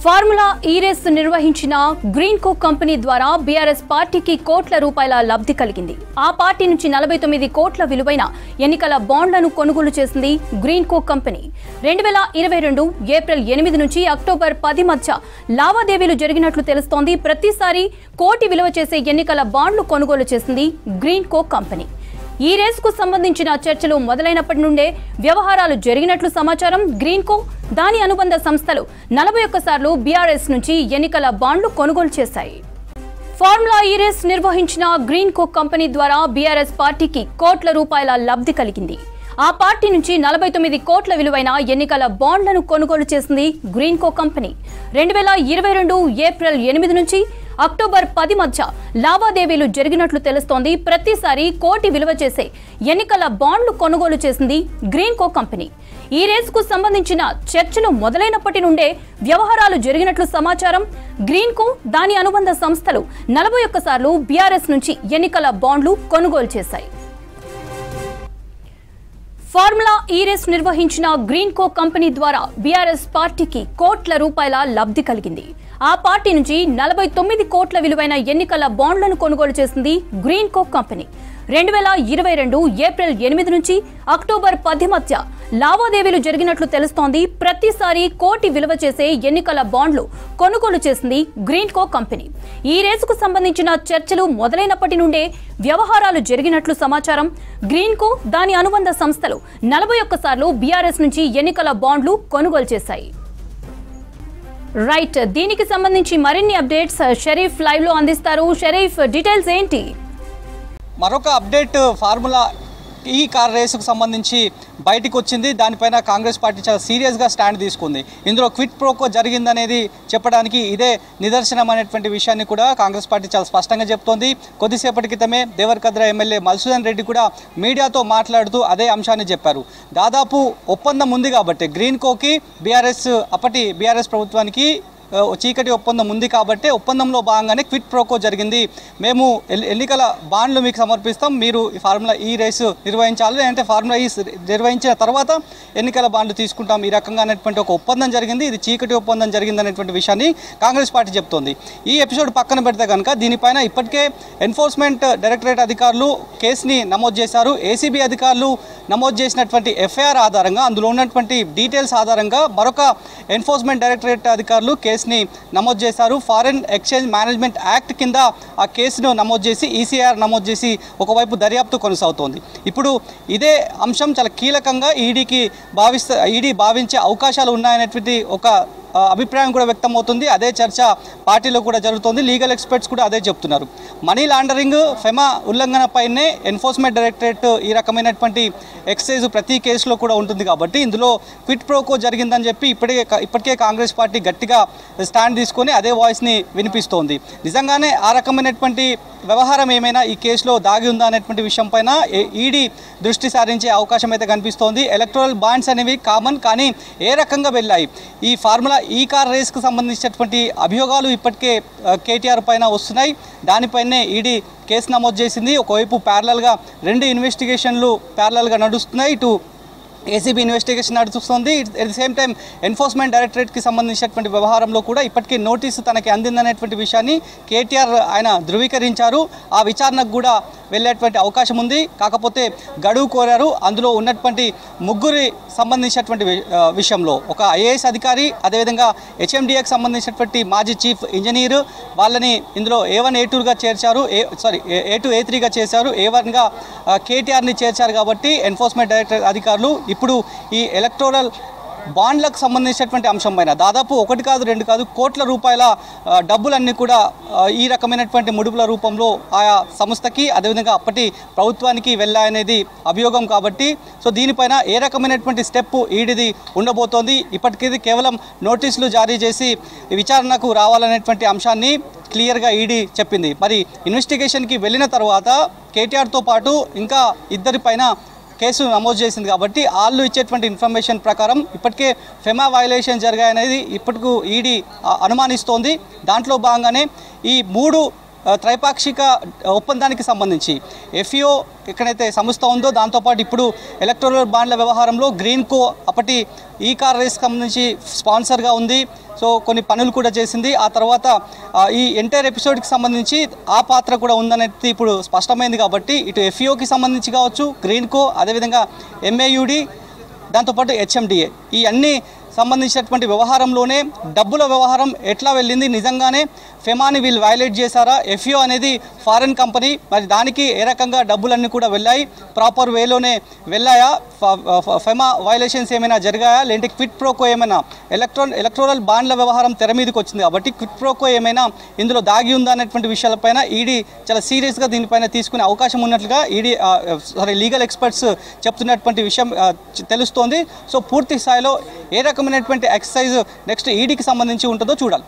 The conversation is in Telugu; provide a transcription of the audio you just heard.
ఫార్ములా ఈ రేస్ నిర్వహించిన గ్రీన్కో కంపెనీ ద్వారా బీఆర్ఎస్ పార్టీకి కోట్ల రూపాయల లబ్ధి కలిగింది. ఆ పార్టీ నుంచి 49 కోట్ల విలువైన ఎన్నికల బాండ్లను కొనుగోలు చేసింది గ్రీన్కో కంపెనీ. 2022 ఏప్రిల్ 8 నుంచి అక్టోబర్ 10 మధ్య లావాదేవీలు జరిగినట్లు తెలుస్తోంది. ప్రతిసారి కోటి విలువ చేసే ఎన్నికల బాండ్లు కొనుగోలు చేసింది గ్రీన్కో కంపెనీ. ఈ రేసుకు సంబంధించిన చర్చలు మొదలైనప్పటి నుండే వ్యవహారాలు జరిగినట్లు సమాచారం. గ్రీన్కో దాని అనుబంధ సంస్థలు 41 సార్లు బీఆర్ఎస్ నుంచి ఎన్నికల బాండ్లు కొనుగోలు చేశాయి. ఫార్ములా ఈ రేస్ నిర్వహించిన గ్రీన్కో కంపెనీ ద్వారా బీఆర్ఎస్ పార్టీకి కోట్ల రూపాయల లబ్ధి కలిగింది. ఆ పార్టీ నుంచి 49 కోట్ల విలువైన ఎన్నికల బాండ్లను కొనుగోలు చేసింది గ్రీన్కో కంపెనీ. 2022 ఏప్రిల్ 8 నుంచి అక్టోబర్ 10 మధ్య లావాదేవీలు జరిగినట్లు తెలుస్తోంది. ప్రతిసారి కోటి విలువ చేసే ఎన్నికల బాండ్లు కొనుగోలు చేసింది గ్రీన్కో కంపెనీ. ఈ రేసుకు సంబంధించిన చర్చలు మొదలైనప్పటి నుండే వ్యవహారాలు జరిగినట్లు సమాచారం. గ్రీన్కో దాని అనుబంధ సంస్థలు 41 సార్లు బీఆర్ఎస్ నుంచి ఎన్నికల బాండ్లు కొనుగోలు చేశాయి. ఫార్ములా ఈ రేస్ నిర్వహించిన గ్రీన్కో కంపెనీ ద్వారా బీఆర్ఎస్ పార్టీకి కోట్ల రూపాయల లబ్ధి కలిగింది. ఆ పార్టీ నుంచి 49 కోట్ల విలువైన ఎన్నికల బాండ్లను కొనుగోలు చేసింది గ్రీన్కో కంపెనీ. 2022 ఏప్రిల్ 8 నుంచి అక్టోబర్ 10 మధ్య లావాదేవీలు జరిగినట్లు తెలుస్తోంది. ప్రతిసారి కోటి విలువ చేసే ఎన్నికల బాండ్లు కొనుగోలు చేసింది గ్రీన్కో కంపెనీ. ఈ రేసుకు సంబంధించిన చర్చలు మొదలైనప్పటి నుండే వ్యవహారాలు జరిగినట్లు సమాచారం. గ్రీన్కో దాని అనుబంధ సంస్థలు 41 సార్లు బీఆర్ఎస్ నుంచి ఎన్నికల బాండ్లు కొనుగోలు చేశాయి. రైట్, దీనికి సంబంధించి మరిన్ని అప్డేట్స్ షరీఫ్ లైవ్ లో అందిస్తారు. షరీఫ్, డీటెయిల్స్ ఏంటి? మరొక అప్డేట్ ఫార్ములా ఈ కార్ రేసుకు సంబంధించి బయటకు వచ్చింది. దానిపైన కాంగ్రెస్ పార్టీ చాలా సీరియస్గా స్టాండ్ తీసుకుంది. ఇందులో క్విట్ ప్రోకో జరిగిందనేది చెప్పడానికి ఇదే నిదర్శనం అనేటువంటి విషయాన్ని కూడా కాంగ్రెస్ పార్టీ చాలా స్పష్టంగా చెప్తోంది. కొద్దిసేపటి క్రితమే దేవరకద్ర ఎమ్మెల్యే మధుసూదన్ రెడ్డి కూడా మీడియాతో మాట్లాడుతూ అదే అంశాన్ని చెప్పారు. దాదాపు ఒప్పందం ఉంది కాబట్టి గ్రీన్కోకి అప్పటి బీఆర్ఎస్ ప్రభుత్వానికి చీకటి ఒప్పందం ఉంది కాబట్టి ఒప్పందంలో భాగంగానే క్విట్ ప్రోకో జరిగింది. మేము ఎన్నికల బాండ్లు మీకు సమర్పిస్తాం, మీరు ఫార్ములా ఈ రేసు నిర్వహించాలి, అంటే ఫార్ములా ఈ నిర్వహించిన తర్వాత ఎన్నికల బాండ్లు తీసుకుంటాం, ఈ రకంగా అనేటువంటి ఒక ఒప్పందం జరిగింది. ఇది చీకటి ఒప్పందం జరిగింది అనేటువంటి విషయాన్ని కాంగ్రెస్ పార్టీ చెప్తోంది. ఈ ఎపిసోడ్ పక్కన పెడితే కనుక దీనిపైన ఇప్పటికే ఎన్ఫోర్స్మెంట్ డైరెక్టరేట్ అధికారులు కేసుని నమోదు చేశారు. ఏసీబీ అధికారులు నమోదు చేసినటువంటి ఎఫ్ఐఆర్ ఆధారంగా, అందులో ఉన్నటువంటి డీటెయిల్స్ ఆధారంగా మరొక ఎన్ఫోర్స్మెంట్ డైరెక్టరేట్ అధికారులు కేసుని నమోదు చేశారు. ఫారెన్ ఎక్స్చేంజ్ మేనేజ్మెంట్ యాక్ట్ కింద ఆ కేసును నమోదు చేసి ఈసీఆర్ నమోదు చేసి ఒకవైపు దర్యాప్తు కొనసాగుతోంది. ఇప్పుడు ఇదే అంశం చాలా కీలకంగా ఈడీ భావించే అవకాశాలు ఉన్నాయనేటువంటి ఒక అభిప్రాయం కూడా వ్యక్తమవుతుంది. అదే చర్చ పార్టీలో కూడా జరుగుతుంది. లీగల్ ఎక్స్పర్ట్స్ కూడా అదే చెప్తున్నారు. మనీ లాండరింగ్, ఫెమా ఉల్లంఘనపైనే ఎన్ఫోర్స్మెంట్ డైరెక్టరేట్ ఈ రకమైనటువంటి ఎక్సైజ్ ప్రతి కేసులో కూడా ఉంటుంది కాబట్టి ఇందులో క్విట్ ప్రోకో జరిగిందని చెప్పి ఇప్పటికే కాంగ్రెస్ పార్టీ గట్టిగా స్టాండ్ తీసుకొని అదే వాయిస్ని వినిపిస్తోంది. నిజంగానే ఆ రకమైనటువంటి వ్యవహారం ఏమైనా ఈ కేసులో దాగి ఉందా అనేటువంటి విషయం పైన ఈడీ దృష్టి సారించే అవకాశం అయితే కనిపిస్తోంది. ఎలక్టోరల్ బాండ్స్ అనేవి కామన్, కానీ ఏ రకంగా వెళ్ళాయి, ఈ ఫార్ములా ఈ కార్ రేస్కు సంబంధించినటువంటి అభియోగాలు ఇప్పటికే కేటీఆర్ పైన వస్తున్నాయి. దానిపైనే ఈడీ కేసు నమోదు చేసింది. ఒకవైపు ప్యారలల్గా 2 ఇన్వెస్టిగేషన్లు ప్యారలల్గా నడుస్తున్నాయి. ఇటు ఏసీబీ ఇన్వెస్టిగేషన్ నడుస్తుంది. At the same time enforcement డైరెక్టరేట్కి సంబంధించినటువంటి వ్యవహారంలో కూడా ఇప్పటికే నోటీసు తనకి అందిందనేటువంటి విషయాన్ని కేటీఆర్ ఆయన ధృవీకరించారు. ఆ విచారణకు కూడా వెళ్ళేటువంటి అవకాశం ఉంది. కాకపోతే గడువు కోరారు. అందులో ఉన్నటువంటి ముగ్గురి సంబంధించినటువంటి విషయంలో ఒక ఐఏఎస్ అధికారి, అదేవిధంగా హెచ్ఎండిఏకి సంబంధించినటువంటి మాజీ చీఫ్ ఇంజనీర్, వాళ్ళని ఇందులో A1 A2గా చేర్చారు, A2 A3గా చేశారు, A1గా కేటీఆర్ని చేర్చారు. కాబట్టి ఎన్ఫోర్స్మెంట్ డైరెక్టరేట్ అధికారులు ఇప్పుడు ఈ ఎలక్టోరల్ బాండ్లకు సంబంధించినటువంటి అంశం పైన దాదాపు 1 కాదు 2 కాదు కోట్ల రూపాయల డబ్బులన్నీ కూడా ఈ రకమైనటువంటి ముడుపుల రూపంలో ఆయా సంస్థకి, అదేవిధంగా అప్పటి ప్రభుత్వానికి వెళ్ళాయనేది అభియోగం. కాబట్టి దీనిపైన ఏ రకమైనటువంటి స్టెప్ ఈడీది ఉండబోతోంది. ఇప్పటికీ కేవలం నోటీసులు జారీ చేసి విచారణకు రావాలనేటువంటి అంశాన్ని క్లియర్గా ఈడీ చెప్పింది. మరి ఇన్వెస్టిగేషన్కి వెళ్ళిన తర్వాత కేటీఆర్తో పాటు ఇంకా 2 పైన కేసు నమోదు చేసింది. కాబట్టి వాళ్ళు ఇచ్చేటువంటి ఇన్ఫర్మేషన్ ప్రకారం ఇప్పటికే ఫెమా వయలేషన్ జరిగాయనేది ఇప్పటికూ ఈడీ అనుమానిస్తోంది. దాంట్లో భాగంగానే ఈ 3 త్రైపాక్షిక ఒప్పందానికి సంబంధించి ఎఫ్ఈఓ ఎక్కడైతే సంస్థ ఉందో దాంతోపాటు ఇప్పుడు ఎలక్టోరల్ బాండ్ల వ్యవహారంలో గ్రీన్కో అప్పటి ఈ కార్ రేస్కి సంబంధించి స్పాన్సర్గా ఉంది. సో కొన్ని పనులు కూడా చేసింది. ఆ తర్వాత ఈ ఎంటైర్ ఎపిసోడ్కి సంబంధించి ఆ పాత్ర కూడా ఉందనేది ఇప్పుడు స్పష్టమైంది. కాబట్టి ఇటు ఎఫ్ఈఓకి సంబంధించి కావచ్చు, గ్రీన్కో, అదేవిధంగా ఎంఏయుడి, దాంతోపాటు హెచ్ఎండిఏ ఈ అన్ని సంబంధించినటువంటి వ్యవహారంలోనే డబ్బుల వ్యవహారం ఎట్లా వెళ్ళింది, నిజంగానే ఫెమాని వీళ్ళు వైలేట్ చేశారా, ఎఫ్ఈఓ అనేది ఫారెన్ కంపెనీ, మరి దానికి ఏ రకంగా డబ్బులన్నీ కూడా వెళ్ళాయి, ప్రాపర్ వేలోనే వెళ్ళాయా, ఫెమా వైలేషన్స్ ఏమైనా జరిగాయా, లేదంటే క్విట్ ప్రోకో ఏమైనా ఎలక్టోరల్ బాండ్ల వ్యవహారం తెర మీదకి వచ్చింది కాబట్టి క్విట్ ప్రోకో ఏమైనా ఇందులో దాగి ఉందా అనేటువంటి విషయాలపైన ఈడీ చాలా సీరియస్గా దీనిపైన తీసుకునే అవకాశం ఉన్నట్లుగా లీగల్ ఎక్స్పర్ట్స్ చెప్తున్నటువంటి విషయం తెలుస్తోంది. సో పూర్తి స్థాయిలో ఏ రకమైనటువంటి ఎక్సర్సైజ్ నెక్స్ట్ ఈడీకి సంబంధించి ఉంటుందో చూడాలి.